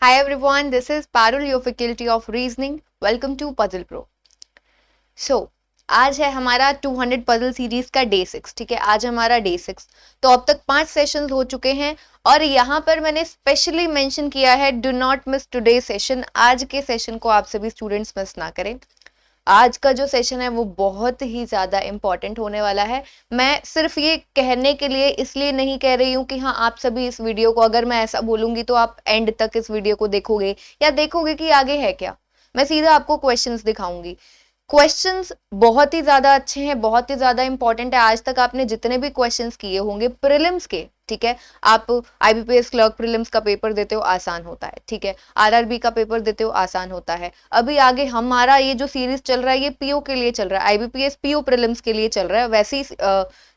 Hi everyone, this is Parul, your faculty of reasoning. Welcome to Puzzle Pro. So, आज है हमारा 200 puzzle series का day 6, ठीक है। आज हमारा डे 6, तो अब तक 5 सेशंस हो चुके हैं और यहाँ पर मैंने स्पेशली मेंशन किया है do not miss today session. आज के सेशन को आप सभी स्टूडेंट्स मिस ना करें। आज का जो सेशन है वो बहुत ही ज़्यादा इम्पॉर्टेंट होने वाला है। मैं सिर्फ ये कहने के लिए इसलिए नहीं कह रही हूँ कि हाँ आप सभी इस वीडियो को, अगर मैं ऐसा बोलूँगी तो आप एंड तक इस वीडियो को देखोगे या देखोगे कि आगे है क्या। मैं सीधा आपको क्वेश्चंस दिखाऊंगी। क्वेश्चंस बहुत ही ज्यादा अच्छे हैं, बहुत ही ज्यादा इंपॉर्टेंट है। आज तक आपने जितने भी क्वेश्चंस किए होंगे प्रीलिम्स के, ठीक है, आप आईबीपीएस क्लर्क प्रीलिम्स का पेपर देते हो आसान होता है, ठीक है, आरआरबी का पेपर देते हो आसान होता है। अभी आगे हमारा ये जो सीरीज चल रहा है ये पीओ के लिए चल रहा है, आईबीपीएस पीओ प्रीलिम्स के लिए चल रहा है। वैसे ही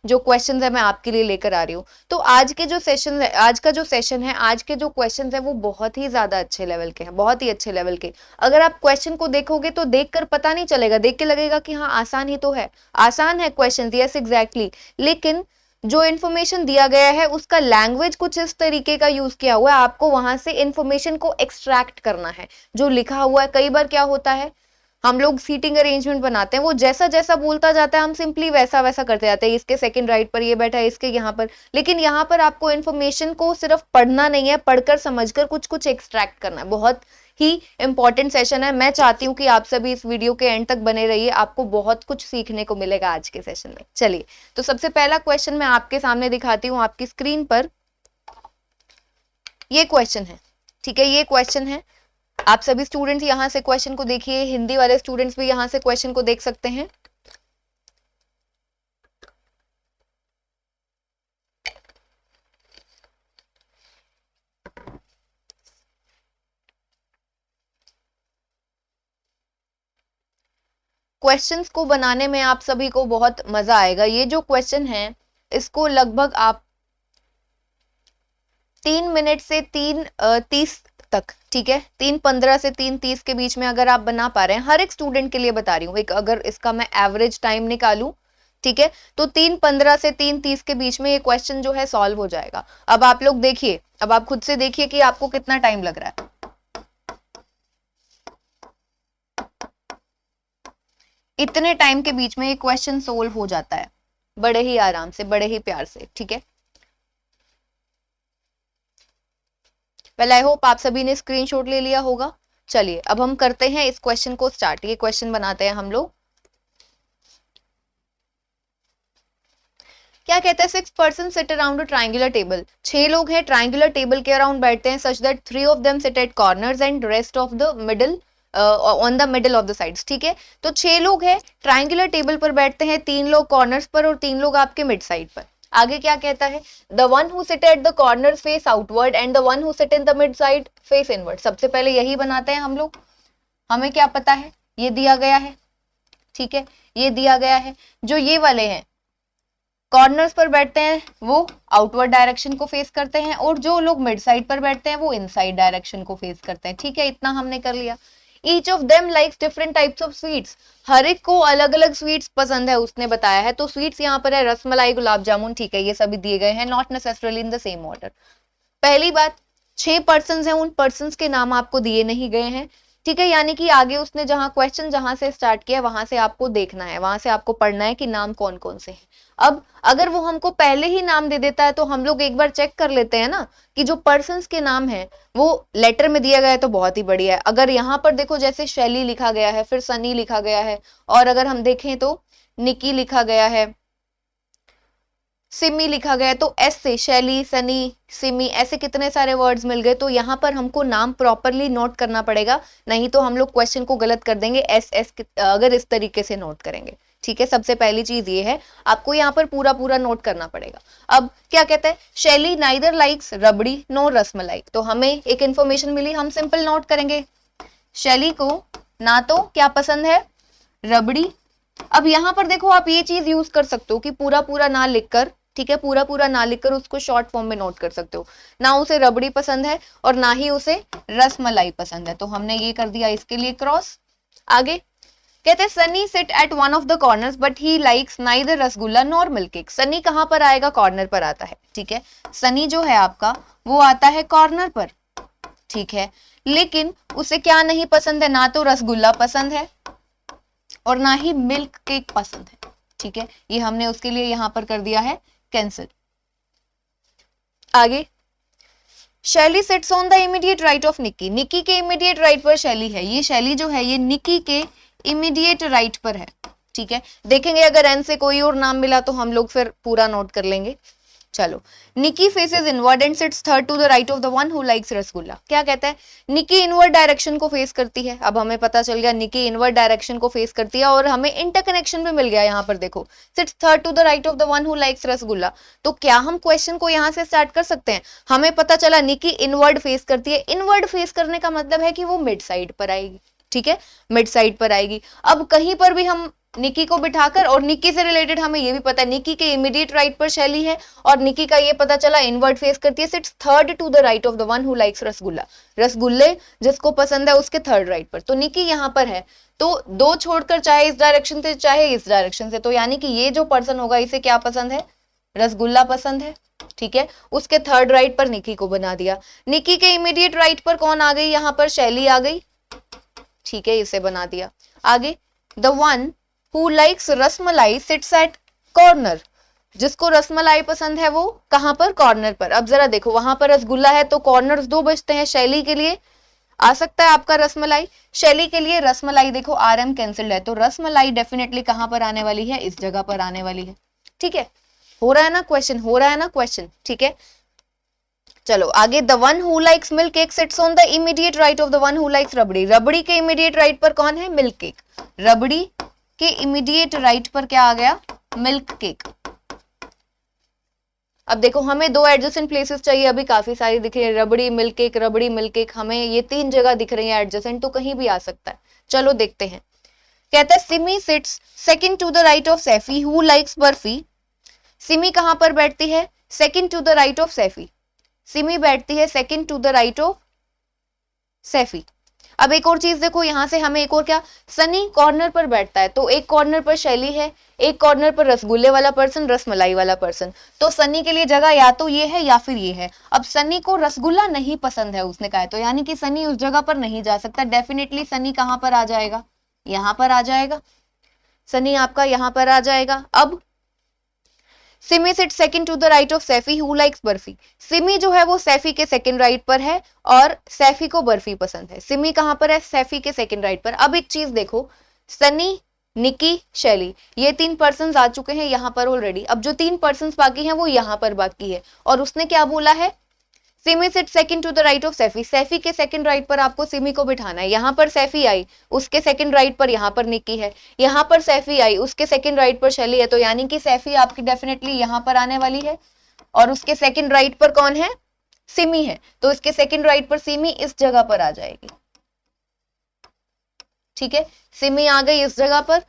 जो क्वेश्चंस है मैं आपके लिए लेकर आ रही हूँ। तो आज के जो सेशन है, आज का जो सेशन है, आज के जो क्वेश्चंस है वो बहुत ही ज्यादा अच्छे लेवल के हैं, बहुत ही अच्छे लेवल के। अगर आप क्वेश्चन को देखोगे तो देखकर पता नहीं चलेगा, देख के लगेगा कि हाँ आसान ही तो है, आसान है क्वेश्चन, यस एग्जैक्टली, लेकिन जो इन्फॉर्मेशन दिया गया है उसका लैंग्वेज कुछ इस तरीके का यूज किया हुआ है। आपको वहां से इन्फॉर्मेशन को एक्सट्रैक्ट करना है जो लिखा हुआ है। कई बार क्या होता है, हम लोग सीटिंग अरेंजमेंट बनाते हैं, वो जैसा जैसा बोलता जाता है हम सिंपली वैसा वैसा करते जाते हैं, इसके सेकंड राइट पर ये बैठा है, इसके यहाँ पर। लेकिन यहाँ पर आपको इन्फॉर्मेशन को सिर्फ पढ़ना नहीं है, पढ़कर समझकर कुछ कुछ एक्सट्रैक्ट करना है। बहुत ही इंपॉर्टेंट सेशन है। मैं चाहती हूँ कि आप सभी इस वीडियो के एंड तक बने रहिए, आपको बहुत कुछ सीखने को मिलेगा आज के सेशन में। चलिए, तो सबसे पहला क्वेश्चन मैं आपके सामने दिखाती हूँ आपकी स्क्रीन पर। ये क्वेश्चन है, ठीक है, ये क्वेश्चन है। आप सभी स्टूडेंट्स यहां से क्वेश्चन को देखिए, हिंदी वाले स्टूडेंट्स भी यहां से क्वेश्चन को देख सकते हैं। क्वेश्चंस को बनाने में आप सभी को बहुत मजा आएगा। ये जो क्वेश्चन है इसको लगभग आप 3 मिनट से 3:30 तक, ठीक है, 3:15 से 3:30 के बीच में अगर आप बना पा रहे हैं, हर एक स्टूडेंट के लिए बता रही हूँ, एक अगर इसका मैं एवरेज टाइम निकालूं, ठीक है, तो 3:15 से 3:30 के बीच में ये क्वेश्चन जो है सॉल्व हो जाएगा। अब आप लोग देखिए, अब आप खुद से देखिए कि आपको कितना टाइम लग रहा है। इतने टाइम के बीच में ये क्वेश्चन सोल्व हो जाता है, बड़े ही आराम से, बड़े ही प्यार से, ठीक है। वेल आई होप आप सभी ने स्क्रीनशॉट ले लिया होगा। चलिए अब हम करते हैं इस क्वेश्चन को स्टार्ट। ये क्वेश्चन बनाते हैं हम लोग। क्या कहता है, 6 person sit around a triangular table. 6 लोग हैं, ट्रायंगुलर टेबल के अराउंड बैठते हैं, such that 3 of them sit at corners and rest of the middle on the middle of the sides, ठीक है। तो 6 लोग हैं, ट्रायंगुलर टेबल पर बैठते हैं, 3 लोग कॉर्नर्स पर और 3 लोग आपके मिड साइड पर। आगे क्या कहता है, the one who sit at the corner face outward and the one who sit in the mid side face inward. सबसे पहले यही बनाते हैं हम लोग। हमें क्या पता है, ये दिया गया है, ठीक है, ये दिया गया है। जो ये वाले हैं कॉर्नर्स पर बैठते हैं वो आउटवर्ड डायरेक्शन को फेस करते हैं और जो लोग मिड साइड पर बैठते हैं वो इनसाइड डायरेक्शन को फेस करते हैं, ठीक है, इतना हमने कर लिया। Each of them likes different types of sweets. हर एक को अलग अलग स्वीट्स पसंद है उसने बताया है। तो स्वीट्स यहाँ पर है रसमलाई, गुलाब जामुन, ठीक है, ये सभी दिए गए हैं, not necessarily in the same order. पहली बात, 6 पर्सन हैं, उन पर्सन के नाम आपको दिए नहीं गए हैं, ठीक है, यानी कि आगे उसने जहां क्वेश्चन जहां से स्टार्ट किया वहां से आपको देखना है, वहां से आपको पढ़ना है कि नाम कौन कौन से हैं। अब अगर वो हमको पहले ही नाम दे देता है तो हम लोग एक बार चेक कर लेते हैं ना कि जो पर्सन्स के नाम है वो लेटर में दिया गया है तो बहुत ही बढ़िया है। अगर यहाँ पर देखो जैसे शैली लिखा गया है, फिर सनी लिखा गया है, और अगर हम देखें तो निकी लिखा गया है, सिमी लिखा गया है, तो एस से शैली, सनी, सिमी, ऐसे कितने सारे वर्ड्स मिल गए। तो यहाँ पर हमको नाम प्रॉपरली नोट करना पड़ेगा, नहीं तो हम लोग क्वेश्चन को गलत कर देंगे एस एस अगर इस तरीके से नोट करेंगे, ठीक है। सबसे पहली चीज ये है, आपको यहाँ पर पूरा पूरा नोट करना पड़ेगा। अब क्या कहता है, शैली नाइदर लाइक्स रबड़ी नो रसमलाई। तो हमें एक इंफॉर्मेशन मिली, हम सिंपल नोट करेंगे, शैली को ना तो क्या पसंद है, रबड़ी। अब यहाँ पर देखो आप ये चीज यूज कर सकते हो कि पूरा पूरा ना लिखकर, ठीक है, पूरा पूरा ना लिखकर उसको शॉर्ट फॉर्म में नोट कर सकते हो। ना उसे रबड़ी पसंद है और ना ही उसे रसमलाई पसंद है, तो हमने ये कर दिया इसके लिए क्रॉस। आगे कहते हैं, Sunny sit at one of the corners but he likes neither rasgulla nor milk cake. Sunny कहां पर आएगा, कॉर्नर पर आता है, ठीक है, सनी जो है आपका वो आता है कॉर्नर पर, ठीक है, लेकिन उसे क्या नहीं पसंद है, ना तो रसगुल्ला पसंद है और ना ही मिल्क केक पसंद है, ठीक है, ये हमने उसके लिए यहां पर कर दिया है कैंसिल। आगे, शैली seats on the immediate right of Nikki, Nikki के इमीडिएट राइट पर शैली है, ये शैली जो है ये निक्की के इमीडिएट राइट पर है, ठीक है, देखेंगे अगर एन से कोई और नाम मिला तो हम लोग फिर पूरा नोट कर लेंगे। चलो, Nikki faces inward and sits third to the right of the one who likes rasgulla, क्या कहता है, निकी इनवर्ड डायरेक्शन को फेस करती है, अब हमें पता चल गया निकी इनवर्ड डायरेक्शन को फेस करती है और हमें इंटरकनेक्शन भी मिल गया यहाँ पर, देखो sits third to the right of the one who likes rasgulla, तो क्या हम क्वेश्चन को यहाँ से स्टार्ट कर सकते हैं, हमें पता चला निकी इनवर्ड फेस करती है, इनवर्ड फेस करने का मतलब है कि वो मिड साइड पर आएगी, ठीक है, मिड साइड पर आएगी। अब कहीं पर भी हम निकी को बिठाकर, और निकी से रिलेटेड हमें ये भी पता है निकी के इमीडिएट राइट पर शैली है और निकी का ये पता चला इनवर्ड फेस करती है, sits third to the right of the one who likes rasgulla, रसगुल्ले जिसको पसंद है उसके थर्ड राइट पर, तो निकी यहाँ पर है, तो दो छोड़कर चाहे इस डायरेक्शन से चाहे इस डायरेक्शन से, तो यानी कि ये जो पर्सन होगा इसे क्या पसंद है, रसगुल्ला पसंद है, ठीक है, उसके थर्ड राइट पर निकी को बना दिया। निकी के इमीडिएट राइट पर कौन आ गई, यहाँ पर शैली आ गई, ठीक है, इसे बना दिया। आगे, the one Who likes rasmalai seats eight corner, जिसको रसमलाई पसंद है वो कहां पर, कॉर्नर पर। अब जरा देखो वहां पर रसगुल्ला है तो कॉर्नर्स दो बचते हैं, शैली के लिए आ सकता है आपका रसमलाई, शैली के लिए रसमलाई, देखो RM कैंसिल्ड है, तो रसमलाई डेफिनेटली कहां पर आने वाली है, इस जगह पर आने वाली है, ठीक है, हो रहा है ना क्वेश्चन, हो रहा है ना क्वेश्चन, ठीक है। चलो आगे, the one who likes milk cake sits on the immediate right of the one who likes rabri, रबड़ी के इमीडिएट राइट पर कौन है, मिल्क केक, रबड़ी के इमीडिएट राइट पर क्या आ गया, मिल्क केक। अब देखो हमें दो एडजेसेंट प्लेसेस चाहिए, अभी काफी सारी दिख रही है, रबड़ी मिल्क केक, रबड़ी मिल्क केक, हमें ये तीन जगह दिख रही है एडजेसेंट, तो कहीं भी आ सकता है। चलो देखते हैं, कहता है Simmi sits second to the right of Saifi who likes barfi, Simmi कहां पर बैठती है, second to the right of Saifi, Simmi बैठती है second to the right of Saifi. अब एक और चीज देखो, यहां से हमें एक और क्या, सनी कॉर्नर पर बैठता है, तो एक कॉर्नर पर शैली है, एक कॉर्नर पर रसगुल्ले वाला पर्सन, रसमलाई वाला पर्सन, तो सनी के लिए जगह या तो ये है या फिर ये है। अब सनी को रसगुल्ला नहीं पसंद है उसने कहा, तो यानी कि सनी उस जगह पर नहीं जा सकता, डेफिनेटली सनी कहां पर आ जाएगा, यहां पर आ जाएगा, सनी आपका यहां पर आ जाएगा। अब Simmi sit second to the right of Saifi who likes barfi, Simmi जो है वो सैफी के सेकंड राइट पर है और सैफी को बर्फी पसंद है, सिमी कहां पर है, सैफी के सेकंड राइट पर। अब एक चीज देखो, सनी, निकी, शैली, ये तीन पर्सन्स आ चुके हैं यहाँ पर ऑलरेडी, अब जो तीन पर्सन्स बाकी हैं वो यहाँ पर बाकी है, और उसने क्या बोला है, Simmi sit second to the right of Saifi, Saifi के सेकंड राइट पर आपको सिमी को बिठाना है, यहाँ पर सैफी आई, उसके सेकंड राइट पर यहाँ पर निक्की है, यहाँ पर सैफी आई, उसके सेकंड राइट पर शैली है, तो यानी कि सैफी आपकी डेफिनेटली यहाँ पर आने वाली है, और उसके सेकंड राइट पर कौन है, सिमी है, तो इसके सेकंड राइट पर सिमी इस जगह पर आ जाएगी, ठीक है, सिमी आ गई इस जगह पर।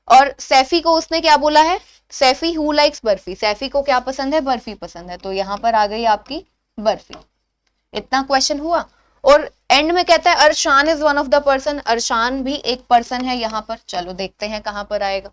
और सैफी को उसने क्या बोला है, सैफी हु लाइक्स बर्फी, सैफी को क्या पसंद है, बर्फी पसंद है, तो यहाँ पर आ गई आपकी बर्फी। इतना क्वेश्चन हुआ। और एंड में कहता है Arshan is one of the person, Arshan भी एक पर्सन है यहाँ पर, चलो देखते हैं कहां पर आएगा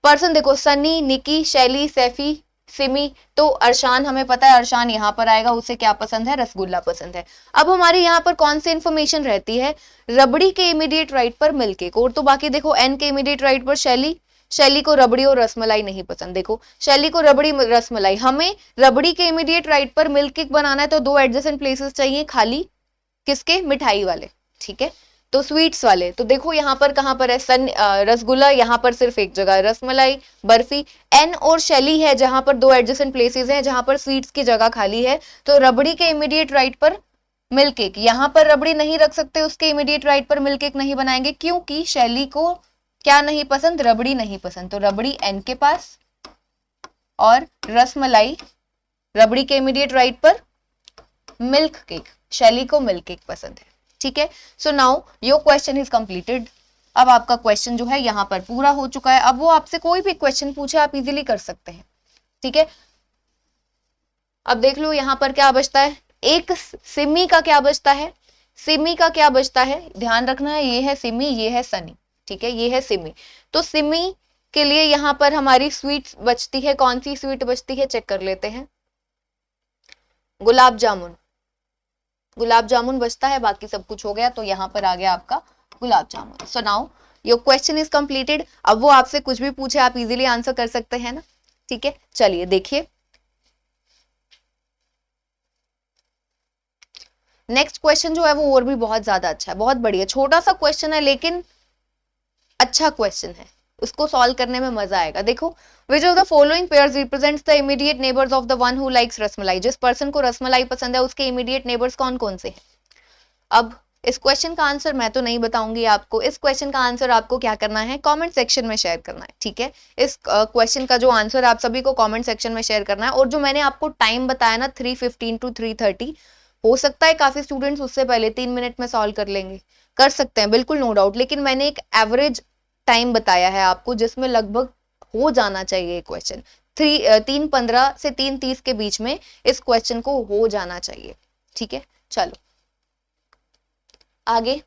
पर्सन। देखो सनी, निकी, शैली, सैफी, सिमी, तो अरशान हमें पता है, अरशान यहाँ पर आएगा, उसे क्या पसंद है, रसगुल्ला पसंद है। अब हमारी यहाँ पर कौन सी इंफॉर्मेशन रहती है, रबड़ी के इमीडिएट राइट पर मिल्क केक, और तो बाकी देखो एन के इमीडिएट राइट पर शैली, शैली को रबड़ी और रसमलाई नहीं पसंद, देखो शैली को रबड़ी रसमलाई, हमें रबड़ी के इमीडिएट राइट पर मिल्क केक बनाना है, तो दो एडजेसेंट प्लेसेस चाहिए खाली, किसके, मिठाई वाले, ठीक है, तो स्वीट्स वाले, तो देखो यहाँ पर कहां पर है, रसगुल्ला, यहाँ पर सिर्फ एक जगह रसमलाई, बर्फी, एन और शैली है जहां पर दो एडजेसेंट प्लेसेस हैं जहां पर स्वीट्स की जगह खाली है, तो रबड़ी के इमीडिएट राइट पर मिल्क केक, यहाँ पर रबड़ी नहीं रख सकते, उसके इमीडिएट राइट पर मिल्क केक नहीं बनाएंगे, क्योंकि शैली को क्या नहीं पसंद, रबड़ी नहीं पसंद, तो रबड़ी एन के पास, और रसमलाई रबड़ी के इमीडिएट राइट पर, मिल्क केक, शैली को मिल्क केक पसंद है, ठीक है। सो now your question is completed. अब आपका क्वेश्चन जो है यहाँ पर पूरा हो चुका है, अब वो आपसे कोई भी क्वेश्चन पूछे आप इजीली कर सकते हैं, ठीक है। अब देख लो यहाँ पर क्या बचता है, एक सिमी का क्या बचता है, सिमी का क्या बचता है, ध्यान रखना है, ये है सिमी, ये है सनी, ठीक है, ये है सिमी, तो सिमी के लिए यहाँ पर हमारी स्वीट बचती है, कौन सी स्वीट बचती है चेक कर लेते हैं, गुलाब जामुन, गुलाब जामुन बचता है, बाकी सब कुछ हो गया, तो यहाँ पर आ गया आपका gulab jamun. So now your question is completed. अब वो आपसे कुछ भी पूछे आप इजीली आंसर कर सकते हैं ना, ठीक है। चलिए देखिए नेक्स्ट क्वेश्चन जो है वो और भी बहुत ज्यादा अच्छा है, बहुत बढ़िया, छोटा सा क्वेश्चन है लेकिन अच्छा क्वेश्चन है, उसको सॉल्व करने में मजा आएगा। देखो, विच of the following pairs represents the immediate neighbours of the one who likes rasmalai. जिस पर्सन को रसमलाई पसंद है उसके इमीडिएट नेबर्स कौन कौन से हैं। अब इस क्वेश्चन का आंसर मैं तो नहीं बताऊंगी आपको, इस क्वेश्चन का आंसर आपको क्या करना है, कमेंट सेक्शन में शेयर करना है, ठीक है। इस क्वेश्चन का जो आंसर आप सभी को कमेंट सेक्शन में शेयर करना है। और जो मैंने आपको टाइम बताया ना 3:15 to 3:30, हो सकता है काफी स्टूडेंट्स उससे पहले 3 मिनट में सॉल्व कर लेंगे, कर सकते हैं बिल्कुल, नो डाउट, लेकिन मैंने एक एवरेज टाइम बताया है आपको जिसमें लगभग हो जाना चाहिए क्वेश्चन 3:15 से 3:30 के बीच में इस क्वेश्चन को हो जाना चाहिए, ठीक है। चलो आगे,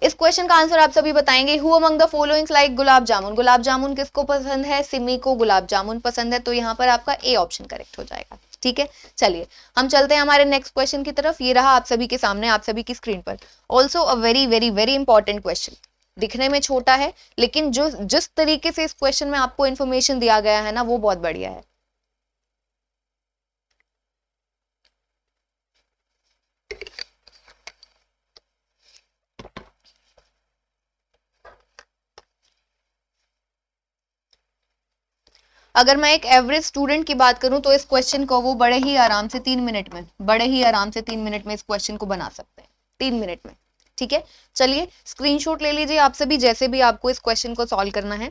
इस क्वेश्चन का आंसर आप सभी बताएंगे। Who among the followings like gulab jamun. Gulab jamun किसको पसंद है, सिमी को गुलाब जामुन पसंद है, तो यहाँ पर आपका ए ऑप्शन करेक्ट हो जाएगा, ठीक है। चलिए हम चलते हैं हमारे नेक्स्ट क्वेश्चन की तरफ। ये रहा आप सभी के सामने, आप सभी की स्क्रीन पर। Also a very very very important question, दिखने में छोटा है लेकिन जो जिस तरीके से इस क्वेश्चन में आपको इन्फॉर्मेशन दिया गया है ना वो बहुत बढ़िया है। अगर मैं एक एवरेज स्टूडेंट की बात करूं तो इस क्वेश्चन को वो बड़े ही आराम से 3 मिनट में, बड़े ही आराम से 3 मिनट में इस क्वेश्चन को बना सकते हैं, 3 मिनट में, ठीक है। चलिए स्क्रीनशॉट ले लीजिए आप सभी, जैसे भी आपको इस क्वेश्चन को सॉल्व करना है।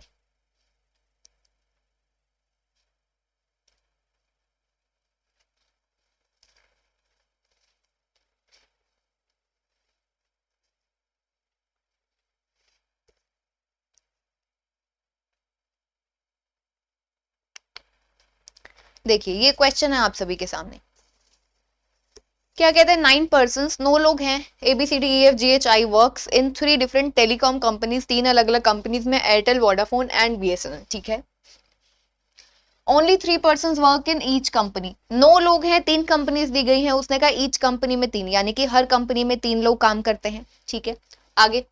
देखिए ये क्वेश्चन है आप सभी के सामने, क्या कहते हैं, 9 पर्सन, 9 लोग हैं, ABCDEFGHI works in 3 different telecom companies, 3 अलग अलग कंपनीज में, एयरटेल, वोडाफोन एंड BSNL, ठीक है। Only 3 person work in each company. 9 लोग हैं, 3 कंपनीज दी गई हैं, उसने कहा ईच कंपनी में 3, यानी कि हर कंपनी में 3 लोग काम करते हैं, ठीक है। आगे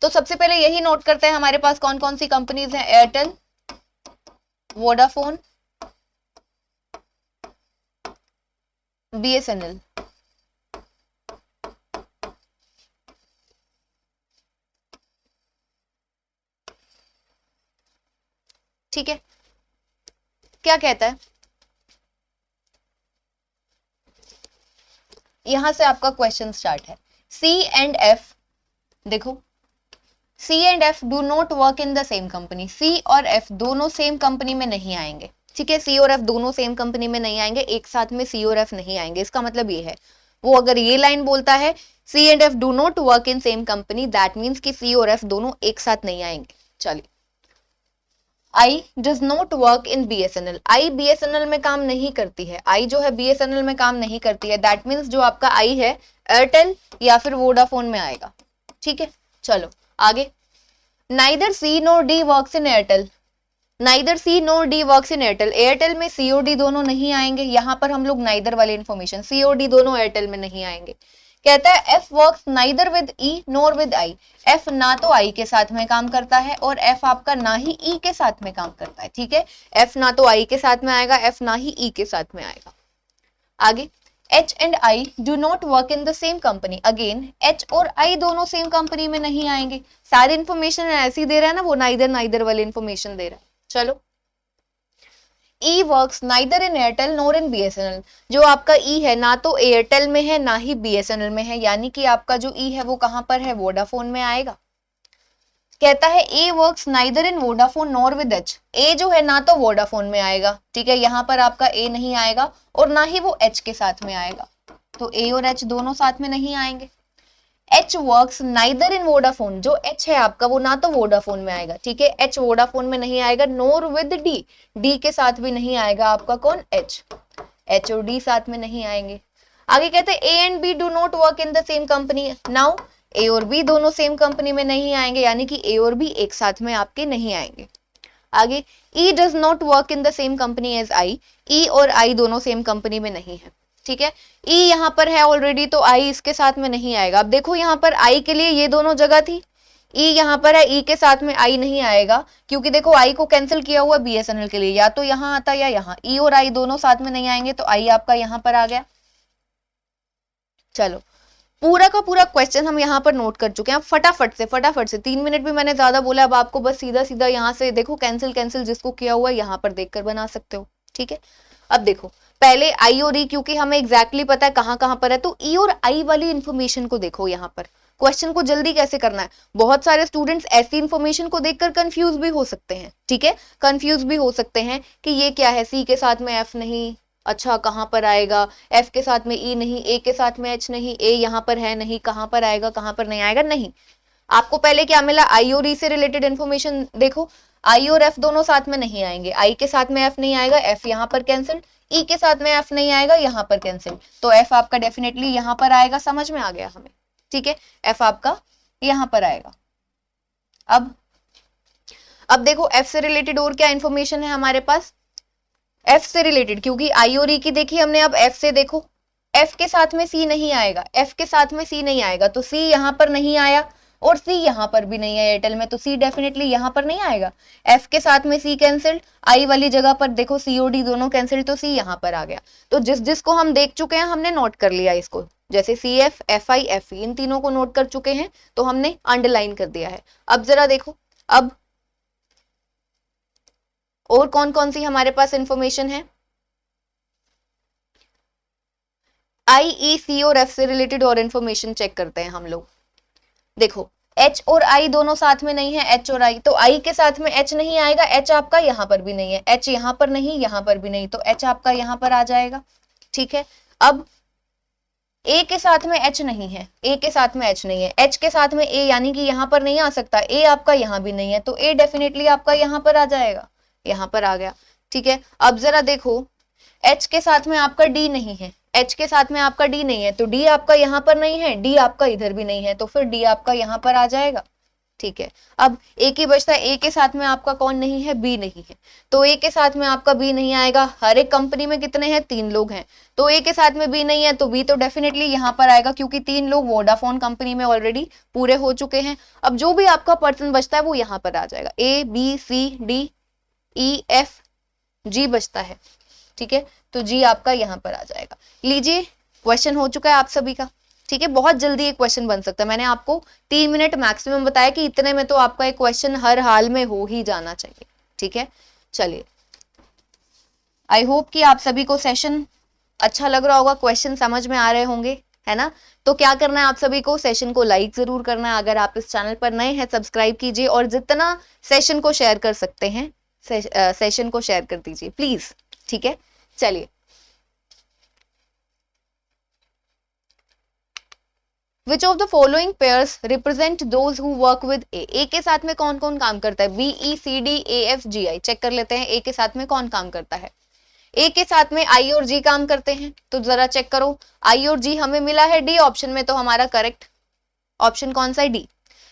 तो सबसे पहले यही नोट करते हैं हमारे पास कौन कौन सी कंपनीज हैं, एयरटेल, वोडाफोन, BSNL, ठीक है। क्या कहता है, यहां से आपका क्वेश्चन स्टार्ट है। C एंड F, देखो C and F do not work in the same company. C और F दोनों सेम कंपनी में नहीं आएंगे, ठीक है। C और F दोनों सेम कंपनी में नहीं आएंगे, एक साथ में C और F नहीं आएंगे। इसका मतलब ये है, वो अगर ये लाइन बोलता है C and F do not work in same company, that means कि C और F दोनों एक साथ नहीं आएंगे। चलिए, I does not work in BSNL। I BSNL में काम नहीं करती है, I जो है BSNL में काम नहीं करती है, दैट मीन्स जो आपका I है एयरटेल या फिर वोडाफोन में आएगा, ठीक है। चलो आगे, neither C nor D works in Airtel. Neither C nor D works in Airtel, Airtel में C और D दोनों नहीं आएंगे, यहाँ पर हम लोग नाइदर वाले इन्फॉर्मेशन, C और D दोनों एयरटेल में नहीं आएंगे। कहता है F works neither with E NOR with I। F ना तो I के साथ में काम करता है और F आपका ना ही E के साथ में काम करता है, ठीक है। F ना तो I के साथ में आएगा, F ना ही E के साथ में आएगा। आगे, H and I do not work in the same company. Again H और I दोनों सेम कंपनी में नहीं आएंगे, सारी इन्फॉर्मेशन ऐसी दे रहा है ना, वो नाइदर नाइदर वाली इन्फॉर्मेशन दे रहा है। चलो, E works neither in Airtel NOR in BSNL। जो आपका E है ना तो एयरटेल में है ना ही BSNL में है, यानी कि आपका जो E है वो कहां पर है, वोडाफोन में आएगा। कहता है A works neither in Vodafone NOR with H। A जो है ना तो वोडाफोन में आएगा, ठीक है, यहाँ पर आपका A नहीं आएगा और ना ही वो H के साथ में आएगा, तो A और H दोनों साथ में नहीं आएंगे। H works neither in Vodafone, जो H है आपका वो ना तो वोडाफोन में आएगा, ठीक है, H वोडाफोन में नहीं आएगा, नोर विद D, D के साथ भी नहीं आएगा आपका कौन, H। H और D साथ में नहीं आएंगे। आगे कहते हैं A and B do not work in the same company. Now A और B दोनों सेम कंपनी में नहीं आएंगे, यानी कि A और B एक साथ में आपके नहीं आएंगे। आगे, E does not work in the same company as I। E और I दोनों सेम कंपनी में नहीं है। ठीक है। ई यहाँ पर है ऑलरेडी, तो आई इसके साथ में नहीं आएगा। अब देखो यहाँ पर आई के लिए ये दोनों जगह थी, ई यहाँ पर है, ई के साथ में आई नहीं आएगा, क्योंकि देखो आई को कैंसिल किया हुआ बीएसएनएल के लिए, या तो यहाँ आता या यहाँ, ई और आई दोनों साथ में नहीं आएंगे, तो आई आपका यहाँ पर आ गया। चलो, पूरा का पूरा क्वेश्चन हम यहाँ पर नोट कर चुके हैं। फटाफट से 3 मिनट भी मैंने ज्यादा बोला, अब आपको बस सीधा सीधा यहाँ से देखो, कैंसिल कैंसिल जिसको किया हुआ है यहाँ पर देखकर बना सकते हो, ठीक है। अब देखो, पहले आई और ई, क्योंकि हमें एग्जैक्टली पता है कहाँ कहाँ पर है, तो ई और आई वाली इंफॉर्मेशन को देखो। यहाँ पर क्वेश्चन को जल्दी कैसे करना है, बहुत सारे स्टूडेंट्स ऐसी इंफॉर्मेशन को देखकर कंफ्यूज भी हो सकते हैं, ठीक है, कंफ्यूज भी हो सकते हैं कि ये क्या है, सी के साथ में एफ नहीं, अच्छा कहाँ पर आएगा, एफ के साथ में ई नहीं, ए के साथ में एच नहीं, ए यहाँ पर है नहीं, कहाँ पर आएगा, कहाँ पर नहीं आएगा, नहीं। आपको पहले क्या मिला, आई और ई से रिलेटेड इंफॉर्मेशन देखो, आई और एफ दोनों साथ में नहीं आएंगे, आई के साथ में एफ नहीं आएगा, एफ यहाँ पर कैंसिल, ई के साथ में एफ नहीं आएगा, यहाँ पर कैंसिल, तो एफ आपका डेफिनेटली यहाँ पर आएगा। समझ में आ गया हमें, ठीक है, एफ आपका यहाँ पर आएगा। अब देखो, एफ से रिलेटेड और क्या इंफॉर्मेशन है हमारे पास, एफ से रिलेटेड, क्योंकि आई और ई की देखी हमने, अब एफ से देखो, एफ के साथ में सी नहीं आएगा, एफ के साथ में सी नहीं आएगा, तो सी यहाँ पर नहीं आया और सी यहाँ पर भी नहीं है एयरटेल में, तो सी डेफिनेटली यहाँ पर नहीं आएगा। एफ के साथ में सी कैंसिल्ड, आई वाली जगह पर देखो सी और डी दोनों कैंसिल्ड, तो सी यहाँ पर आ गया। तो जिस जिसको हम देख चुके हैं हमने नोट कर लिया इसको, जैसे C F, F I, F E, इन तीनों को नोट कर चुके हैं, तो हमने अंडरलाइन कर दिया है। अब जरा देखो, अब और कौन कौन सी हमारे पास इंफॉर्मेशन है, आई, ई, सी और एफ से रिलेटेड और इन्फॉर्मेशन चेक करते हैं हम लोग। देखो, एच और आई दोनों साथ में नहीं है, एच और आई, तो आई के साथ में एच नहीं आएगा, एच आपका यहाँ पर भी नहीं है, एच यहाँ पर नहीं, यहाँ पर भी नहीं, तो एच आपका यहाँ पर आ जाएगा, ठीक है। अब ए के साथ में एच नहीं है, ए के साथ में एच नहीं है, एच के साथ में ए, यानी कि यहाँ पर नहीं आ सकता, ए आपका यहाँ भी नहीं है, तो ए डेफिनेटली आपका यहाँ पर आ जाएगा, यहाँ पर आ गया, ठीक है। अब जरा देखो, एच के साथ में आपका डी नहीं है, एच के साथ में आपका डी नहीं है, तो डी आपका यहाँ पर नहीं है, डी आपका इधर भी नहीं है, तो फिर डी आपका यहाँ पर आ जाएगा, ठीक है। अब ए की बचता है, ए के साथ में आपका कौन नहीं है, बी नहीं है, तो ए के साथ में आपका बी नहीं आएगा। हर एक कंपनी में कितने हैं, 3 लोग हैं, तो ए के साथ में बी नहीं है, तो बी तो डेफिनेटली यहाँ पर आएगा, क्योंकि 3 लोग वोडाफोन कंपनी में ऑलरेडी पूरे हो चुके हैं। अब जो भी आपका पर्सन बचता है वो यहाँ पर आ जाएगा, A B C D E F G बचता है, ठीक है, तो जी आपका यहाँ पर आ जाएगा। लीजिए, क्वेश्चन हो चुका है आप सभी का, ठीक है, बहुत जल्दी एक क्वेश्चन बन सकता है। मैंने आपको 3 मिनट मैक्सिमम बताया कि इतने में तो आपका एक क्वेश्चन हर हाल में हो ही जाना चाहिए, ठीक है। चलिए, आई होप कि आप सभी को सेशन अच्छा लग रहा होगा, क्वेश्चन समझ में आ रहे होंगे, है ना। तो क्या करना है आप सभी को, सेशन को लाइक जरूर करना है, अगर आप इस चैनल पर नए हैं सब्सक्राइब कीजिए, और जितना सेशन को शेयर कर सकते हैं सेशन को शेयर कर दीजिए प्लीज, ठीक है। चलिए, Which of the following pairs represent those who work with A? A के साथ में कौन कौन काम करता है, B E C D A F G I, check कर लेते हैं A के साथ में कौन काम करता है। A के साथ में I और G काम करते हैं, तो जरा चेक करो, I और G हमें मिला है D ऑप्शन में, तो हमारा करेक्ट ऑप्शन कौन सा है, D।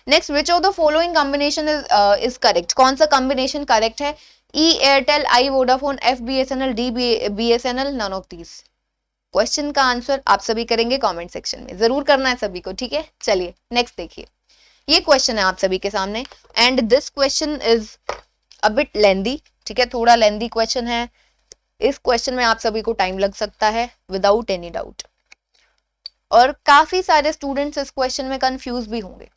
Next, which of the following combination is correct, कौन सा कॉम्बिनेशन करेक्ट है, E Airtel, I Vodafone, F BSNL, D BSNL, none of these. Question का आंसर आप सभी करेंगे कमेंट सेक्शन में, जरूर करना है सभी को, ठीक है। चलिए नेक्स्ट देखिए, ये क्वेश्चन है आप सभी के सामने, and this question is a bit lengthy, ठीक है, थोड़ा लेंदी क्वेश्चन है। इस क्वेश्चन में आप सभी को टाइम लग सकता है विदाउट एनी डाउट, और काफी सारे स्टूडेंट्स इस क्वेश्चन में कंफ्यूज भी होंगे।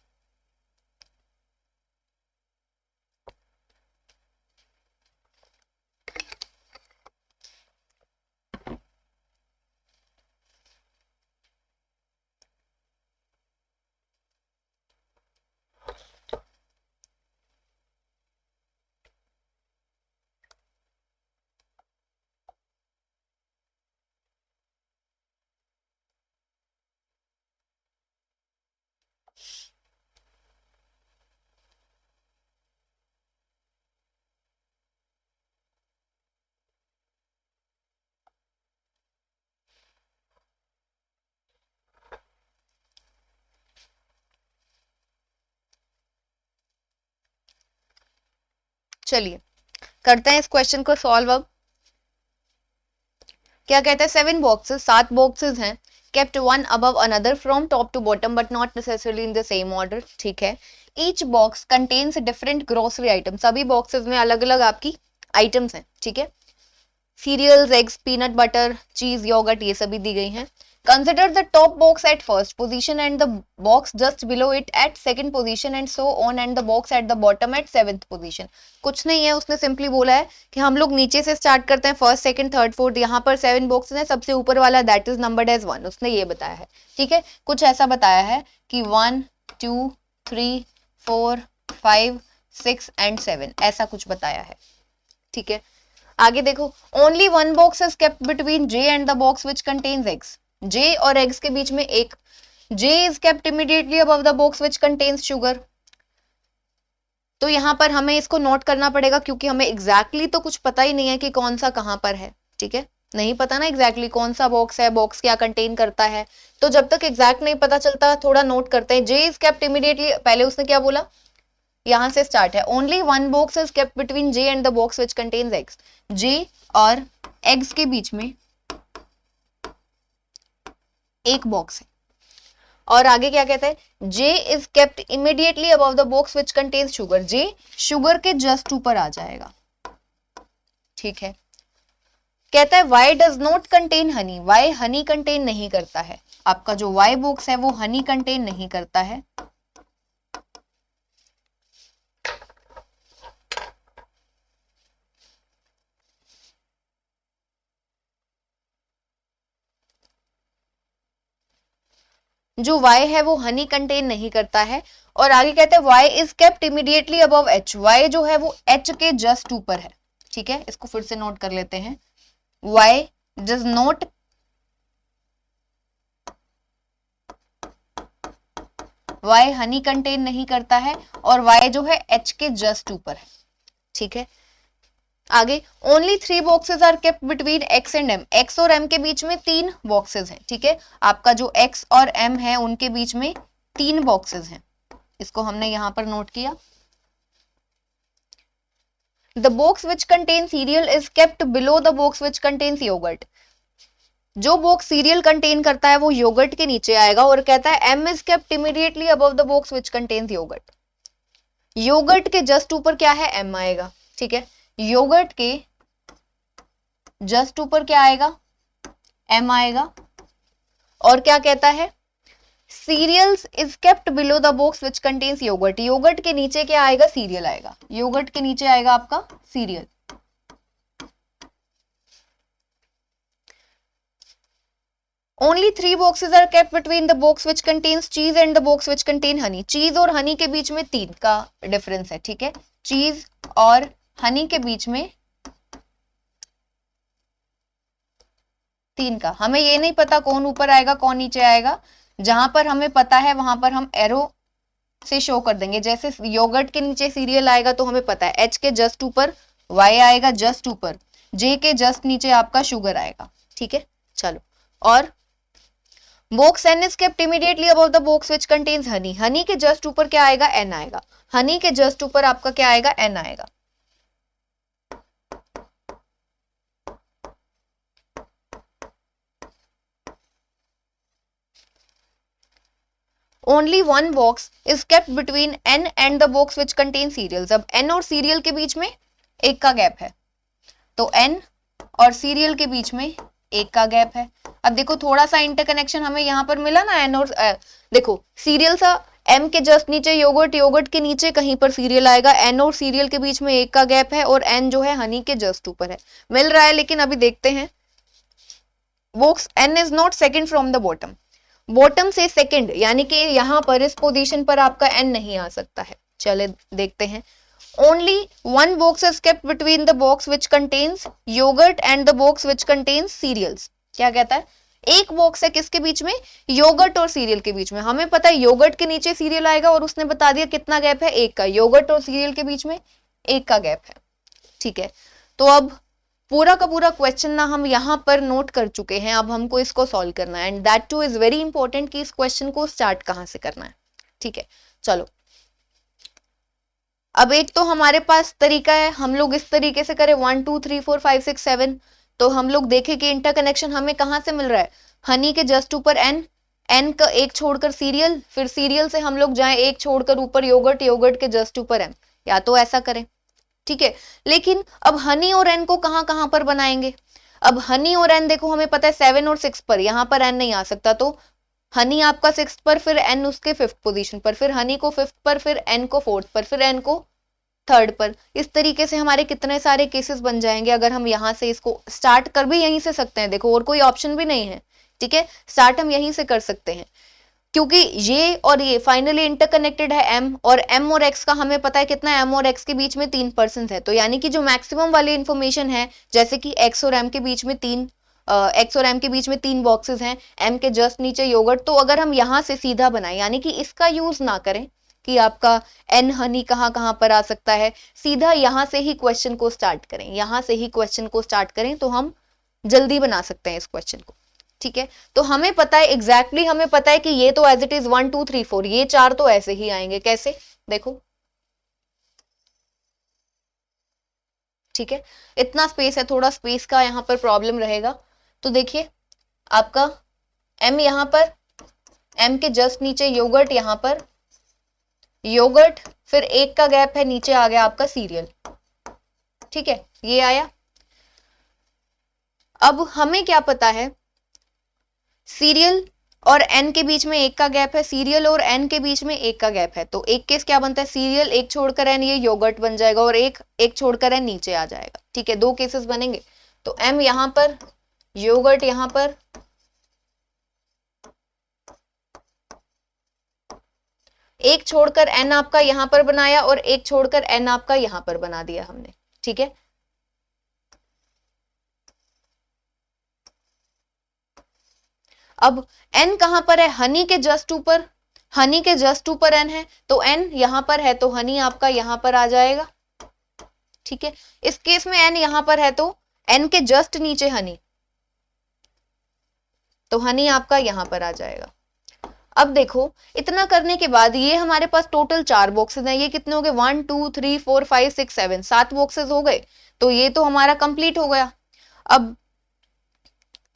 चलिए करते हैं इस क्वेश्चन को सॉल्व अब। क्या कहता है 7 बॉक्सेस, 7 बॉक्सेस हैं, kept one above another from top to bottom but not necessarily in the same order, ठीक है। each box contains different grocery items, सभी बॉक्सेस में अलग अलग आपकी आइटम्स हैं, ठीक है। Cereals, eggs, peanut butter, cheese, yogurt, ये सभी दी गई हैं। Consider the top box at first position and the box just below it at second position and so on and the box at the bottom at seventh position. कुछ नहीं है, उसने simply बोला है कि हम लोग नीचे से स्टार्ट करते हैं, फर्स्ट सेकंड थर्ड फोर्थ, यहाँ पर 7 बॉक्सेस हैं, सबसे ऊपर वाला दैट इज नंबर्ड एज 1, उसने ये बताया है, ठीक है। कुछ ऐसा बताया है कि 1 2 3 4 5 6 एंड 7, ऐसा कुछ बताया है, ठीक है। आगे देखो, only one box is kept between J and the box which contains eggs, J और एग्स के बीच में एक, J is kept immediately above the box which contains sugar. तो यहां पर हमें इसको नोट करना पड़ेगा क्योंकि हमें एग्जैक्टली तो कुछ पता ही नहीं है कि कौन सा कहां पर है, ठीक है। नहीं पता ना एग्जैक्टली कौन सा बॉक्स है, बॉक्स क्या कंटेन करता है, तो जब तक एग्जैक्ट नहीं पता चलता थोड़ा नोट करते हैं। जे इज केप्ट इमीडिएटली, पहले उसने क्या बोला, यहां से स्टार्ट है, only one box is kept between J and the box which contains eggs, J और एग्स के बीच में एक बॉक्स है। और आगे क्या कहता है, J is kept immediately above the box which contains sugar, J sugar के जस्ट ऊपर आ जाएगा, ठीक है। कहता है Y does not contain honey, Y honey contain नहीं करता है, आपका जो वाई बॉक्स है वो हनी कंटेन नहीं करता है। जो y है वो हनी कंटेन नहीं करता है। और आगे कहते हैं y is kept immediately above h, y जो है वो h के जस्ट ऊपर है, ठीक है। इसको फिर से नोट कर लेते हैं, y does not y Honey contain नहीं करता है और y जो है h के जस्ट ऊपर है, ठीक है। आगे only 3 boxes are kept between x and m, x और m के बीच में 3 बॉक्सेस हैं, ठीक है। आपका जो x और m है उनके बीच में 3 बॉक्सेस हैं, इसको हमने यहां पर नोट किया। The box which contain cereal is kept below the box which contains yogurt, जो बॉक्स सीरियल कंटेन करता है वो योगर्ट के नीचे आएगा। और कहता है m is kept immediately above the box which contains yogurt, yogurt के जस्ट ऊपर क्या है, m आएगा, ठीक है। योगर्ट के जस्ट ऊपर क्या आएगा, m आएगा। और क्या कहता है, cereals is kept below the box which contains yogurt, yogurt के नीचे क्या आएगा, सीरियल आएगा, योगर्ट के नीचे आएगा आपका serial. Only 3 boxes are kept between the box which contains cheese and the box which contain honey, cheese और हनी के बीच में 3 का डिफरेंस है, ठीक है। चीज और हनी के बीच में 3 का, हमें ये नहीं पता कौन ऊपर आएगा कौन नीचे आएगा, जहां पर हमें पता है वहां पर हम एरो से शो कर देंगे। जैसे योगर्ट के नीचे सीरियल आएगा तो हमें पता है h के जस्ट ऊपर y आएगा, जस्ट ऊपर j के जस्ट नीचे आपका शुगर आएगा, ठीक है। चलो, और box n is kept immediately above the box which contains Honey, Honey के जस्ट ऊपर क्या आएगा, n आएगा, हनी के जस्ट ऊपर आपका क्या आएगा, n आएगा। Only one box is kept between n and the box which contain cereals, अब n और सीरियल के बीच में एक का गैप है, तो n और सीरियल के बीच में एक का गैप है। अब देखो थोड़ा सा इंटरकनेक्शन हमें यहाँ पर मिला ना, n और देखो सीरियल सा m के जस्ट नीचे योगर्ट, योगर्ट के नीचे कहीं पर सीरियल आएगा, n और सीरियल के बीच में एक का गैप है और n जो है हनी के जस्ट ऊपर है, मिल रहा है। लेकिन अभी देखते हैं, box n is not second from the bottom, bottom से सेकंड यानी कि यहां पर इस पोजीशन पर आपका n नहीं आ सकता है। चले देखते हैं, only one box is kept between the box which contains yogurt and the box which contains cereals, क्या कहता है, एक बॉक्स है किसके बीच में, योगर्ट और सीरियल के बीच में। हमें पता है योगर्ट के नीचे सीरियल आएगा और उसने बता दिया कितना गैप है, एक का, योगर्ट और सीरियल के बीच में एक का गैप है, ठीक है। तो अब पूरा का पूरा क्वेश्चन ना हम यहाँ पर नोट कर चुके हैं, अब हमको इसको सॉल्व करना है, and that two is very important कि इस क्वेश्चन को स्टार्ट कहाँ से करना है, ठीक है। चलो, अब एक तो हमारे पास तरीका है, हम लोग इस तरीके से करें 1 2 3 4 5 6 7, तो हम लोग देखें कि इंटरकनेक्शन हमें कहाँ से मिल रहा है, हनी के जस्ट ऊपर एन, एन का एक छोड़कर सीरियल, फिर सीरियल से हम लोग जाएं एक छोड़कर ऊपर योगर्ट, योगर्ट के जस्ट ऊपर एम, या तो ऐसा करें, ठीक है। लेकिन अब हनी और एन को कहां कहां पर बनाएंगे, अब हनी और एन देखो हमें पता है 7 और 6 पर, यहां पर एन नहीं आ सकता, तो हनी आपका 6 पर, फिर एन उसके 5th पोजीशन पर, फिर हनी को 5th पर, फिर एन को 4th पर, फिर एन को 3rd पर। इस तरीके से हमारे कितने सारे केसेस बन जाएंगे। अगर हम यहां से इसको स्टार्ट कर भी यहीं से सकते हैं, देखो और कोई ऑप्शन भी नहीं है, ठीक है, स्टार्ट हम यहीं से कर सकते हैं, क्योंकि ये और ये फाइनली इंटरकनेक्टेड है एम, और एम और एक्स का हमें पता है कितना, एम और एक्स के बीच में 3% है, तो यानी कि जो मैक्सिमम वाली इंफॉर्मेशन है, जैसे कि एक्स और एम के बीच में 3 बॉक्सेस हैं, एम के जस्ट नीचे योगर्ट, तो अगर हम यहां से सीधा बनाए, यानी कि इसका यूज ना करें कि आपका एन हनी कहां कहां पर आ सकता है, सीधा यहां से ही क्वेश्चन को स्टार्ट करें, यहां से ही क्वेश्चन को स्टार्ट करें, तो हम जल्दी बना सकते हैं इस क्वेश्चन को, ठीक है। तो हमें पता है एग्जैक्टली हमें पता है कि ये तो एज इट इज 1 2 3 4, ये 4 तो ऐसे ही आएंगे, कैसे देखो, ठीक है, इतना स्पेस है, थोड़ा स्पेस का यहाँ पर प्रॉब्लम रहेगा। तो देखिए आपका एम यहाँ पर, एम के जस्ट नीचे योगर्ट, यहाँ पर योगर्ट, फिर एक का गैप है, नीचे आ गया आपका सीरियल, ठीक है, ये आया। अब हमें क्या पता है, सीरियल और एन के बीच में एक का गैप है, सीरियल और एन के बीच में एक का गैप है, तो एक केस क्या बनता है, सीरियल एक छोड़कर एन, ये योगर्ट बन जाएगा, और एक छोड़कर एन नीचे आ जाएगा, ठीक है, 2 केसेस बनेंगे। तो एम यहां पर, योगर्ट यहां पर, एक छोड़कर एन आपका यहां पर बनाया, और एक छोड़कर एन आपका यहां पर बना दिया हमने, ठीक है। अब एन कहां पर है, हनी के जस्ट ऊपर, हनी के जस्ट ऊपर एन है, तो एन यहां पर है, तो हनी आपका यहां पर आ जाएगा, ठीक है। इस केस में एन यहां पर है, तो एन के जस्ट नीचे हनी, तो हनी आपका यहां पर आ जाएगा। अब देखो इतना करने के बाद ये हमारे पास टोटल 4 बॉक्सेस हैं, ये कितने हो गए, 1 2 3 4 5 6 7, 7 बॉक्सेस हो गए, तो ये तो हमारा कंप्लीट हो गया।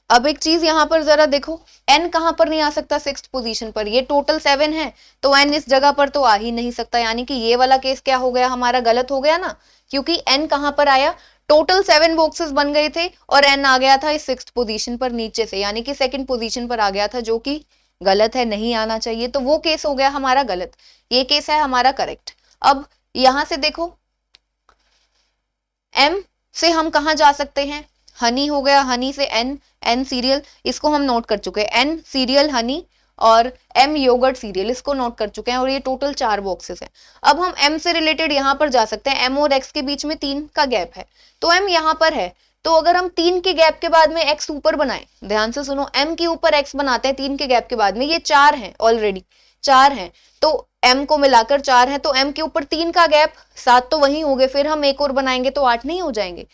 अब एक चीज यहां पर जरा देखो, एन कहां पर नहीं आ सकता, 6th पोजीशन पर, ये टोटल 7 है, तो एन इस जगह पर तो आ ही नहीं सकता, यानी कि ये वाला केस क्या हो गया हमारा, गलत हो गया ना, क्योंकि एन कहां पर आया, टोटल 7 बॉक्सेस बन गए थे, और एन आ गया था इस 6th पोजीशन पर नीचे से, यानी कि 2nd पोजीशन पर आ गया था, जो कि गलत है, नहीं आना चाहिए, तो वो केस हो गया हमारा गलत, ये केस है हमारा करेक्ट। अब यहां से देखो एम से हम कहां जा सकते हैं, हनी हो गया, हनी से एन, एन सीरियल, इसको हम नोट कर चुके हैं, एन सीरियल हनी, और एम योगर्ट सीरियल, इसको नोट कर चुके हैं, और ये टोटल 4 बॉक्सेस हैं। अब हम एम से रिलेटेड यहां पर जा सकते हैं, एम और एक्स के बीच में 3 का गैप है, तो एम यहां पर है, तो अगर हम 3 के गैप के बाद में एक्स ऊपर बनाए, ध्यान से सुनो, एम के ऊपर एक्स बनाते हैं 3 के गैप के बाद में, ये 4 हैं, ऑलरेडी 4 हैं, तो एम को मिलाकर 4 है, तो एम के ऊपर 3 का गैप, 7 तो वही हो गए, फिर हम एक और बनाएंगे तो 8 नहीं हो जाएंगे,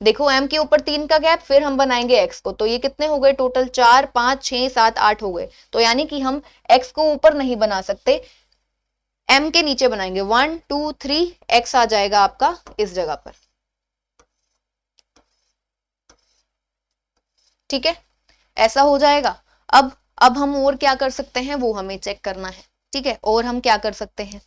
देखो एम के ऊपर 3 का गैप, फिर हम बनाएंगे एक्स को, तो ये कितने हो गए टोटल, 4 5 6 7 8 हो गए, तो यानी कि हम एक्स को ऊपर नहीं बना सकते, एम के नीचे बनाएंगे, 1 2 3 एक्स आ जाएगा आपका इस जगह पर, ठीक है, ऐसा हो जाएगा। अब हम और क्या कर सकते हैं वो हमें चेक करना है, ठीक है, और हम क्या कर सकते हैं,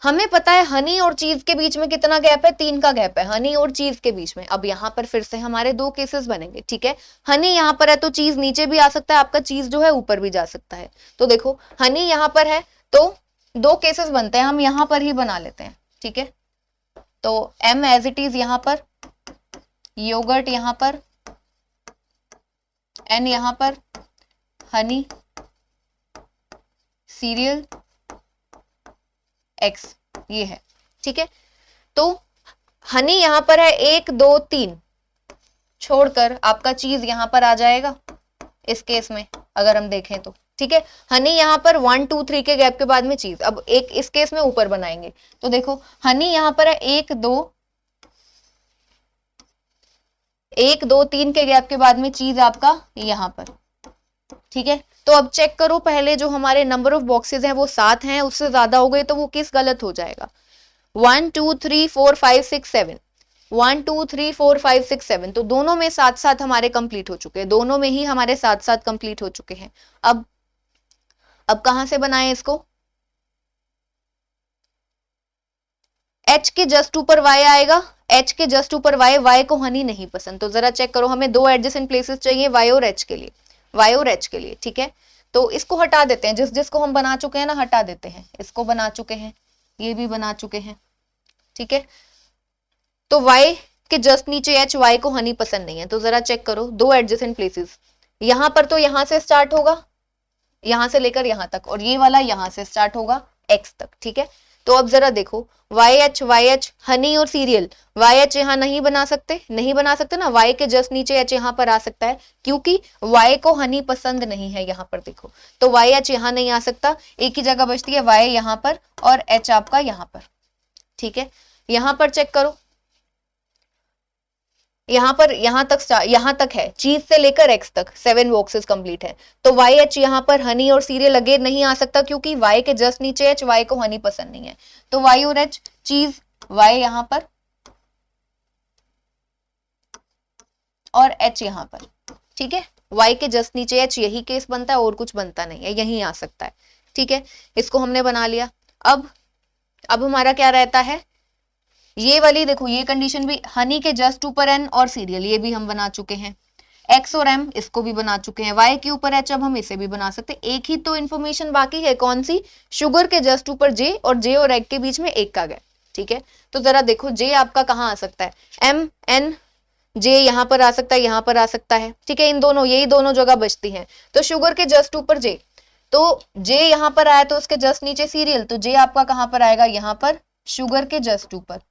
हमें पता है हनी और चीज के बीच में कितना गैप है, 3 का गैप है हनी और चीज के बीच में। अब यहाँ पर फिर से हमारे 2 केसेस बनेंगे, ठीक है, हनी यहाँ पर है तो चीज नीचे भी आ सकता है, आपका चीज जो है ऊपर भी जा सकता है, तो देखो हनी यहाँ पर है, तो 2 केसेस बनते हैं, हम यहाँ पर ही बना लेते हैं, ठीक है, तो एम एज इट इज यहाँ पर, योगर्ट यहाँ पर, एन यहाँ पर, हनी सीरियल एक्स, ये है, ठीक है। तो हनी यहां पर है 1 2 3 छोड़कर आपका चीज यहां पर आ जाएगा इस केस में, अगर हम देखें तो, ठीक है, हनी यहां पर 1 2 3 के गैप के बाद में चीज, अब एक इस केस में ऊपर बनाएंगे, तो देखो हनी यहां पर है 1 2 3 के गैप के बाद में चीज आपका यहां पर, ठीक है। तो अब चेक करो, पहले जो हमारे नंबर ऑफ बॉक्सेस हैं वो 7 हैं, उससे ज्यादा हो गए तो वो किस गलत हो जाएगा, 1 2 3 4 5 6 7, 1 2 3 4 5 6 7, तो दोनों में साथ साथ हमारे कंप्लीट हो चुके हैं, दोनों में ही हमारे साथ साथ कंप्लीट हो चुके हैं। अब कहां से बनाए इसको? H के जस्ट ऊपर Y आएगा, H के जस्ट ऊपर Y को हनी नहीं पसंद, तो जरा चेक करो, हमें दो एडजेसेंट प्लेसेस चाहिए Y और H के लिए, Y और H के लिए, ठीक है। तो इसको हटा देते हैं, जिसको हम बना चुके हैं ना हटा देते हैं, इसको बना चुके हैं, ये भी बना चुके हैं, ठीक है। तो Y के जस्ट नीचे H, Y को हनी पसंद नहीं है, तो जरा चेक करो दो एडजेसेंट प्लेसेस, यहां पर तो यहां से स्टार्ट होगा, यहां से लेकर यहां तक, और ये वाला यहां से स्टार्ट होगा X तक, ठीक है। तो अब जरा देखो YH हनी और सीरियल, YH यहां नहीं बना सकते, नहीं बना सकते ना, Y के जस्ट नीचे H यहां पर आ सकता है, क्योंकि Y को हनी पसंद नहीं है, यहां पर देखो, तो YH यहां नहीं आ सकता, एक ही जगह बचती है Y यहां पर और H आपका यहां पर, ठीक है। यहां पर चेक करो, यहां पर यहां तक है, चीज से लेकर एक्स तक 7 बॉक्सेस कंप्लीट है, तो वाई एच यहां पर हनी और सीरियल अगेन नहीं आ सकता, क्योंकि वाई के जस्ट नीचे एच, वाई को हनी पसंद नहीं है, तो वाई और एच, चीज वाई यहां पर और एच यहां पर, ठीक है। वाई के जस्ट नीचे एच, यही केस बनता है और कुछ बनता नहीं है, यही आ सकता है, ठीक है। इसको हमने बना लिया। अब हमारा क्या रहता है, ये वाली देखो, ये कंडीशन भी, हनी के जस्ट ऊपर एन और सीरियल, ये भी हम बना चुके हैं, एक्स और एम इसको भी बना चुके हैं, वाई के ऊपर एच, अब हम इसे भी बना सकते हैं। एक ही तो इन्फॉर्मेशन बाकी है, कौन सी? शुगर के जस्ट ऊपर जे, और जे और एग के बीच में एक का गैप, ठीक है। तो जरा देखो जे आपका कहाँ आ सकता है, एम एन जे यहां पर आ सकता है, यहां पर आ सकता है, ठीक है। इन दोनों, यही दोनों जगह बचती हैं, तो शुगर के जस्ट ऊपर जे, तो जे यहां पर आया तो उसके जस्ट नीचे सीरियल, तो जे आपका कहां पर आएगा, यहां पर शुगर के जस्ट ऊपर।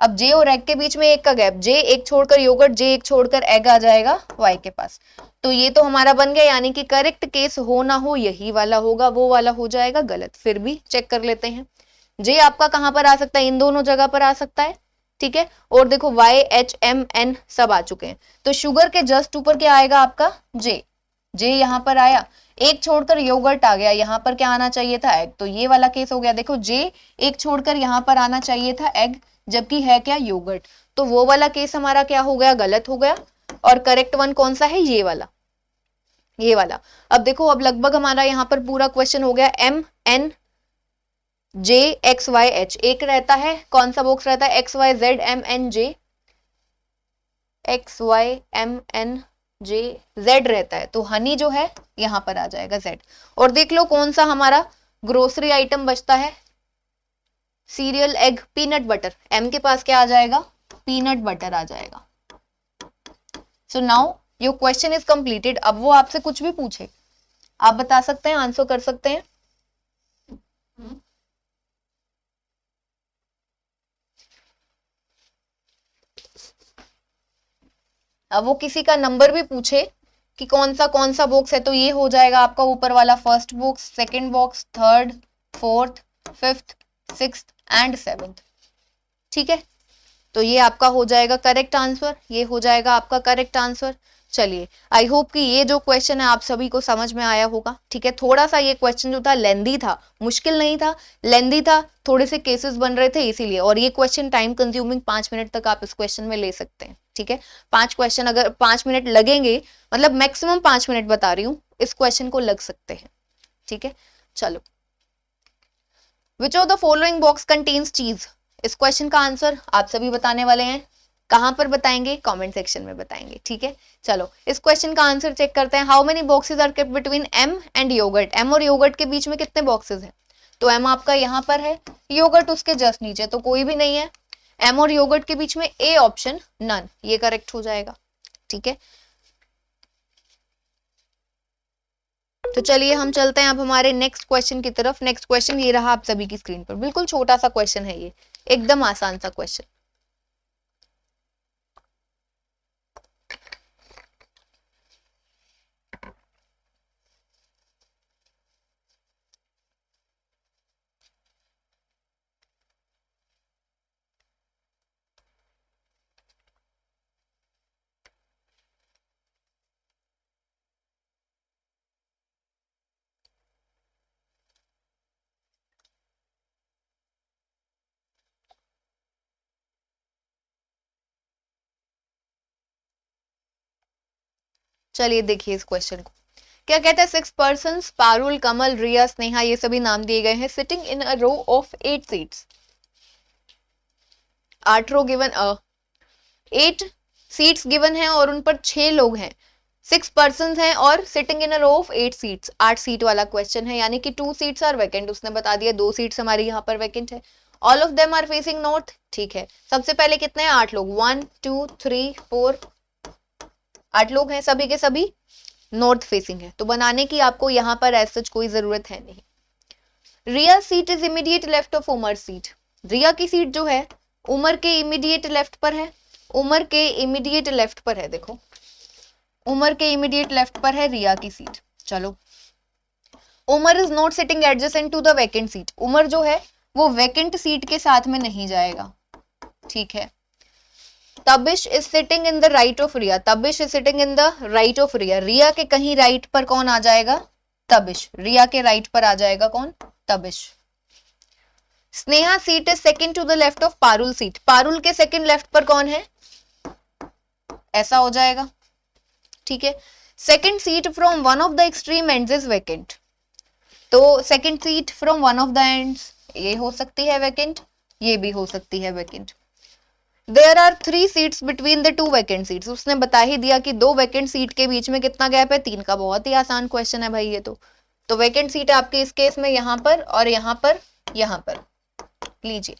अब जे और एग के बीच में एक का गैप, जे एक छोड़कर योगर्ट, जे एक छोड़कर एग आ जाएगा वाई के पास, तो ये तो हमारा बन गया, यानी कि करेक्ट केस हो ना हो यही वाला होगा, वो वाला हो जाएगा गलत, फिर भी चेक कर लेते हैं। जे आपका कहां पर आ सकता है, इन दोनों जगह पर आ सकता है, ठीक है। और देखो वाई एच एम एन सब आ चुके हैं, तो शुगर के जस्ट ऊपर क्या आएगा आपका, जे, जे यहां पर आया, एक छोड़कर योगर्ट आ गया, यहां पर क्या आना चाहिए था, एग, तो ये वाला केस हो गया। देखो जे एक छोड़कर यहां पर आना चाहिए था एग, जबकि है क्या, योगर्ट, तो वो वाला केस हमारा क्या हो गया, गलत हो गया, और करेक्ट वन कौन सा है, ये वाला, ये वाला। अब देखो, अब लगभग हमारा यहाँ पर पूरा क्वेश्चन हो गया, M N J X Y H, एक रहता है, कौन सा बॉक्स रहता है, X Y Z M N J, X Y M N J Z रहता है, तो हनी जो है यहां पर आ जाएगा जेड। और देख लो कौन सा हमारा ग्रोसरी आइटम बचता है, cereal egg peanut butter, M के पास क्या आ जाएगा, पीनट बटर आ जाएगा। So now your question is completed. अब वो आपसे कुछ भी पूछे, आप बता सकते हैं, आंसर कर सकते हैं। अब वो किसी का नंबर भी पूछे कि कौन सा बॉक्स है, तो ये हो जाएगा आपका ऊपर वाला first box, second box, third, fourth, fifth, sixth and seventh, ठीक है। तो ये आपका हो जाएगा करेक्ट आंसर, ये हो जाएगा आपका करेक्ट आंसर। चलिए, आई होप कि ये जो क्वेश्चन है आप सभी को समझ में आया होगा, ठीक है। थोड़ा सा ये क्वेश्चन जो था लेंदी था, मुश्किल नहीं था, लेंदी था, थोड़े से केसेस बन रहे थे इसीलिए, और ये क्वेश्चन टाइम कंज्यूमिंग, 5 मिनट तक आप इस क्वेश्चन में ले सकते हैं, ठीक है। 5 क्वेश्चन अगर 5 मिनट लगेंगे, मतलब मैक्सिमम 5 मिनट बता रही हूँ, इस क्वेश्चन को लग सकते हैं, ठीक है। चलो, विच of the following box contains चीज, इस क्वेश्चन का आंसर आप सभी बताने वाले हैं, कहां पर बताएंगे, कमेंट सेक्शन में बताएंगे, ठीक है। चलो, इस क्वेश्चन का आंसर चेक करते हैं। How many boxes are kept between M and yogurt, M और योगर्ट के बीच में कितने बॉक्सेस हैं, तो एम आपका यहां पर है, योगर्ट उसके जस्ट नीचे, तो कोई भी नहीं है, एम और योगर्ट के बीच में ए ऑप्शन नन, ये करेक्ट हो जाएगा, ठीक है। तो चलिए हम चलते हैं अब हमारे नेक्स्ट क्वेश्चन की तरफ। नेक्स्ट क्वेश्चन ये रहा आप सभी की स्क्रीन पर, बिल्कुल छोटा सा क्वेश्चन है ये, एकदम आसान सा क्वेश्चन। चलिए देखिए इस क्वेश्चन को, क्या कहता है 6 पर्सन्स पारुल, कमल, रिया, स्नेहा, ये सभी नाम दिए गए हैं, sitting in a row of 8 seats. 8 row given, 8 seats given है और उन पर 6 लोग हैं, 6 पर्सन हैं और sitting in a row of 8 seats, 8 seat वाला क्वेश्चन है, यानी कि 2 सीट्स आर वैकेंट, उसने बता दिया 2 सीट्स हमारी यहाँ पर वैकेंट है। All of them are facing north, ठीक है। सबसे पहले कितने हैं, 8 लोग, 1 2 3 4, 8 लोग हैं, सभी के सभी नॉर्थ फेसिंग है, तो बनाने की आपको यहाँ पर ऐसा कोई जरूरत है नहीं। Riya seat is immediate left of Umar seat, Riya की सीट जो है उमर के इमीडिएट लेफ्ट पर है, उमर के इमीडिएट लेफ्ट पर है, देखो उमर के इमीडिएट लेफ्ट पर है रिया की सीट। चलो, Umar is not sitting adjacent to the vacant seat, Umar जो है वो वैकेंट सीट के साथ में नहीं जाएगा, ठीक है। Tabish is sitting in the right of Riya, Tabish is sitting in the right of Riya, Riya के कहीं राइट पर कौन आ जाएगा, तबिश, रिया के राइट पर आ जाएगा कौन, Tabish. Sneha seat is second to the left of Parul seat, Parul के सेकंड लेफ्ट पर कौन है, ऐसा हो जाएगा, ठीक है। Second seat from one of the extreme ends is vacant, तो second seat from one of the ends ये हो सकती है वैकेंट, ये भी हो सकती है vacant. There are 3 seats between the 2 vacant seats, उसने बता ही दिया कि 2 वैकेंट सीट के बीच में कितना गैप है, 3 का, बहुत ही आसान क्वेश्चन है भाई ये तो वैकेंट सीट है आपकी इस केस में यहाँ पर और यहाँ पर, यहाँ पर लीजिए।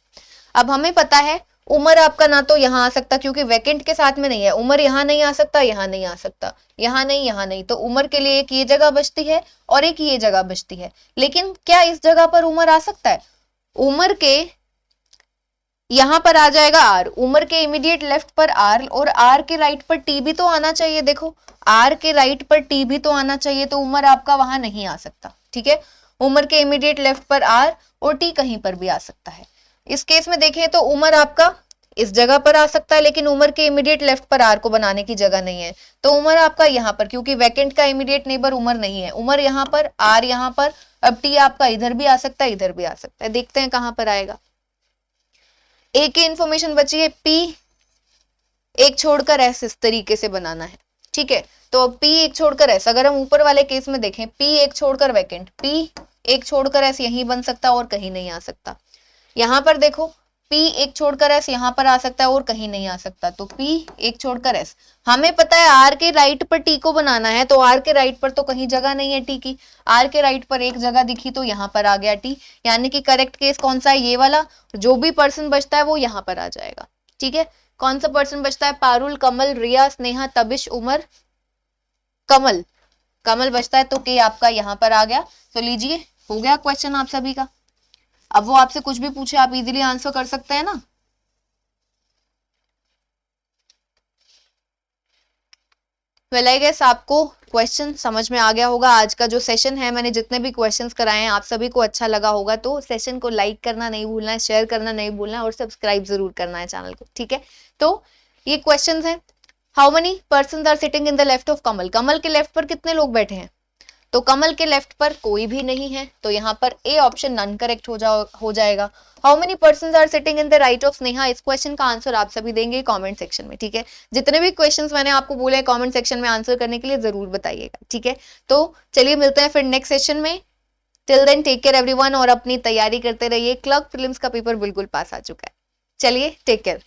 अब हमें पता है उमर आपका ना तो यहाँ आ सकता क्योंकि वैकेंट के साथ में नहीं है, उमर यहाँ नहीं आ सकता, यहाँ नहीं आ सकता, यहाँ नहीं, यहाँ नहीं, तो उमर के लिए एक ये जगह बचती है और एक ये जगह बचती है। लेकिन क्या इस जगह पर उमर आ सकता है, उमर के यहां पर आ जाएगा आर, उमर के इमीडिएट लेफ्ट पर आर और आर के राइट पर टी भी तो आना चाहिए, देखो आर के राइट पर टी भी तो आना चाहिए, तो उमर आपका वहां नहीं आ सकता, ठीक है। उमर के इमीडिएट लेफ्ट पर आर और टी कहीं पर भी आ सकता है। इस केस में देखें तो उमर आपका इस जगह पर आ सकता है, लेकिन उमर के इमीडिएट लेफ्ट पर आर को बनाने की जगह नहीं है, तो उमर आपका यहाँ पर, क्योंकि वैकेंट का इमीडिएट नेबर उमर नहीं है, उमर यहाँ पर, आर यहाँ पर, अब टी आपका इधर भी आ सकता है, इधर भी आ सकता है, देखते हैं कहां पर आएगा। एक ही इंफॉर्मेशन बची है, पी एक छोड़कर एस इस तरीके से बनाना है, ठीक है। तो पी एक छोड़कर एस, अगर हम ऊपर वाले केस में देखें, पी एक छोड़कर वैकेंट, पी एक छोड़कर एस यहीं बन सकता और कहीं नहीं आ सकता। यहां पर देखो पी एक छोड़कर एस यहां पर आ सकता है और कहीं नहीं आ सकता, तो पी एक छोड़कर एस। हमें पता है आर के राइट पर टी को बनाना है, तो आर के राइट पर तो कहीं जगह नहीं है टी की, आर के राइट पर एक जगह दिखी तो यहाँ पर आ गया टी, यानी कि करेक्ट केस कौन सा है, ये वाला। जो भी पर्सन बचता है वो यहाँ पर आ जाएगा, ठीक है। कौन सा पर्सन बचता है, पारुल, कमल, रिया, स्नेहा, तबिश, उमर, कमल, कमल बचता है, तो के आपका यहाँ पर आ गया। तो लीजिए हो गया क्वेश्चन आप सभी का। अब वो आपसे कुछ भी पूछे आप इजीली आंसर कर सकते हैं ना। वेल आई गेस आपको क्वेश्चन समझ में आ गया होगा। आज का जो सेशन है, मैंने जितने भी क्वेश्चंस कराए हैं आप सभी को अच्छा लगा होगा, तो सेशन को लाइक करना नहीं भूलना है, शेयर करना नहीं भूलना है और सब्सक्राइब जरूर करना है चैनल को, ठीक है। तो ये क्वेश्चंस हैं, how many persons are sitting in the left of Kamal, Kamal के लेफ्ट पर कितने लोग बैठे हैं, तो कमल के लेफ्ट पर कोई भी नहीं है, तो यहाँ पर ए ऑप्शन नॉन करेक्ट हो जाएगा। How many persons are sitting in the right of Sneha, इस क्वेश्चन का आंसर आप सभी देंगे कमेंट सेक्शन में, ठीक है। जितने भी क्वेश्चंस मैंने आपको बोले हैं कमेंट सेक्शन में आंसर करने के लिए जरूर बताइएगा, ठीक है। तो चलिए मिलते हैं फिर नेक्स्ट सेशन में। Till then take care everyone और अपनी तैयारी करते रहिए। क्लर्क प्रीलिम्स का पेपर बिल्कुल पास आ चुका है। चलिए टेक केयर।